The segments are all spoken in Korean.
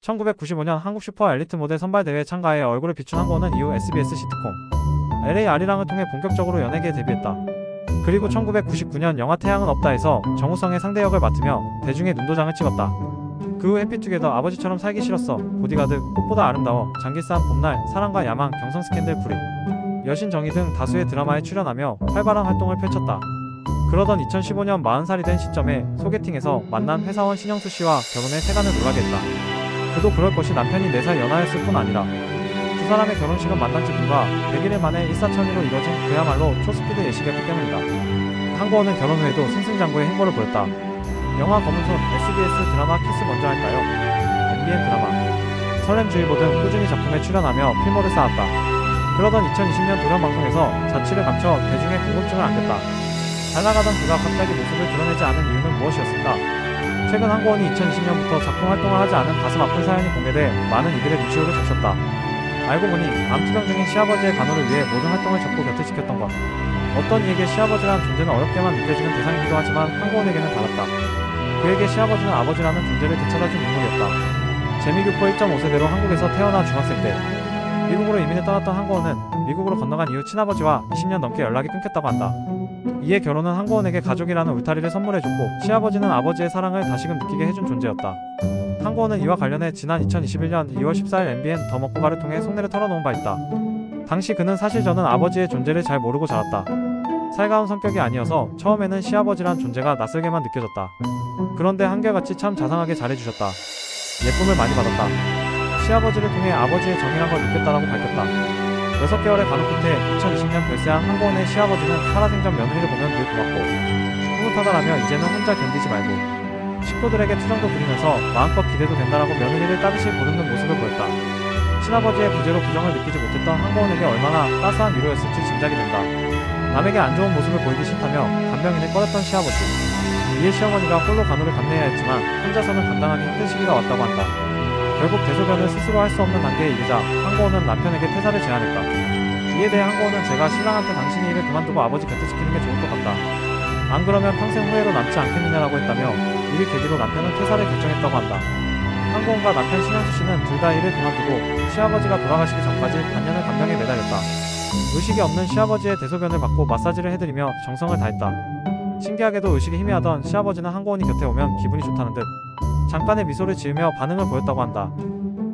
1995년 한국 슈퍼 엘리트 모델 선발대회에 참가해 얼굴을 비춘 한고은은 이후 SBS 시트콤 LA 아리랑을 통해 본격적으로 연예계에 데뷔했다. 그리고 1999년 영화 태양은 없다에서 정우성의 상대 역을 맡으며 대중의 눈도장을 찍었다. 그 후 해피투게더, 아버지처럼 살기 싫었어, 보디가드, 꽃보다 아름다워, 장기싸움, 봄날, 사랑과 야망, 경성 스캔들, 불의, 여신 정의 등 다수의 드라마에 출연하며 활발한 활동을 펼쳤다. 그러던 2015년 40살이 된 시점에 소개팅에서 만난 회사원 신영수 씨와 결혼에 세간을 놀라게 했다. 그도 그럴 것이 남편이 4살 연하였을 뿐 아니라 두 사람의 결혼식은 만난 지 불과 100일 만에 일사천리로 이뤄진 그야말로 초스피드 예식이었기 때문이다. 한고은은 결혼 후에도 승승장구의 행보를 보였다. 영화 검은손, SBS 드라마 키스 먼저 할까요?, MBN 드라마 설렘주의보 등 꾸준히 작품에 출연하며 필모를 쌓았다. 그러던 2020년 돌연방송에서 자취를 감춰 대중의 궁금증을 안겼다. 잘 나가던 그가 갑자기 모습을 드러내지 않은 이유는 무엇이었을까? 최근 한고은이 2020년부터 작품 활동을 하지 않은 가슴 아픈 사연이 공개돼 많은 이들의 눈치를 적셨다. 알고 보니 암투병 중인 시아버지의 간호를 위해 모든 활동을 접고 곁을 지켰던 것. 어떤 이에게 시아버지라는 존재는 어렵게만 느껴지는 대상이기도 하지만 한고은에게는 달랐다. 그에게 시아버지는 아버지라는 존재를 되찾아준 인물이었다. 재미교포 1.5세대로 한국에서 태어나 중학생 때 미국으로 이민을 떠났던 한고은은 미국으로 건너간 이후 친아버지와 20년 넘게 연락이 끊겼다고 한다. 이에 결혼은 한고은에게 가족이라는 울타리를 선물해줬고 시아버지는 아버지의 사랑을 다시금 느끼게 해준 존재였다. 한고은은 이와 관련해 지난 2021년 2월 14일 MBN 더 먹고가를 통해 속내를 털어놓은 바 있다. 당시 그는 사실 저는 아버지의 존재를 잘 모르고 자랐다. 살가운 성격이 아니어서 처음에는 시아버지란 존재가 낯설게만 느껴졌다. 그런데 한결같이 참 자상하게 잘해주셨다. 예쁨을 많이 받았다. 시아버지를 통해 아버지의 정이란 걸 느꼈다라고 밝혔다. 6개월의 간호 끝에 2020년 별세한 한고은의 시아버지는 살아생전 며느리를 보면 늘 고맙고 흐뭇하다라며 이제는 혼자 견디지 말고 식구들에게 투정도 부리면서 마음껏 기대도 된다라고 며느리를 따뜻이 보듬는 모습을 보였다. 친아버지의 부재로 부정을 느끼지 못했던 한고은에게 얼마나 따스한 위로였을지 짐작이 된다. 남에게 안 좋은 모습을 보이기 싫다며 간병인을 꺼렸던 시아버지. 이에 시어머니가 홀로 간호를 감내해야 했지만 혼자서는 감당하기 힘든 시기가 왔다고 한다. 결국 대소변을 스스로 할 수 없는 단계에 이르자 한고은은 남편에게 퇴사를 제안했다. 이에 대해 한고은은 제가 신랑한테 당신이 일을 그만두고 아버지 곁에 지키는 게 좋을 것 같다. 안 그러면 평생 후회로 남지 않겠느냐라고 했다며 이를 계기로 남편은 퇴사를 결정했다고 한다. 한고은과 남편 신영수 씨는 둘 다 일을 그만두고 시아버지가 돌아가시기 전까지 반년을 간병에 매달렸다. 의식이 없는 시아버지의 대소변을 받고 마사지를 해드리며 정성을 다했다. 신기하게도 의식이 희미하던 시아버지는 한고은이 곁에 오면 기분이 좋다는 듯 잠깐의 미소를 지으며 반응을 보였다고 한다.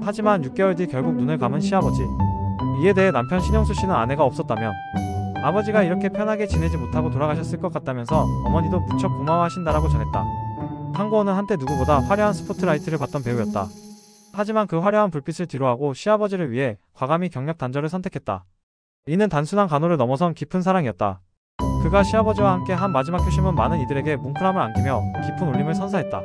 하지만 6개월 뒤 결국 눈을 감은 시아버지. 이에 대해 남편 신영수 씨는 아내가 없었다며 아버지가 이렇게 편하게 지내지 못하고 돌아가셨을 것 같다면서 어머니도 무척 고마워하신다라고 전했다. 한고은은 한때 누구보다 화려한 스포트라이트를 받던 배우였다. 하지만 그 화려한 불빛을 뒤로하고 시아버지를 위해 과감히 경력 단절을 선택했다. 이는 단순한 간호를 넘어선 깊은 사랑이었다. 그가 시아버지와 함께 한 마지막 효심은 많은 이들에게 뭉클함을 안기며 깊은 울림을 선사했다.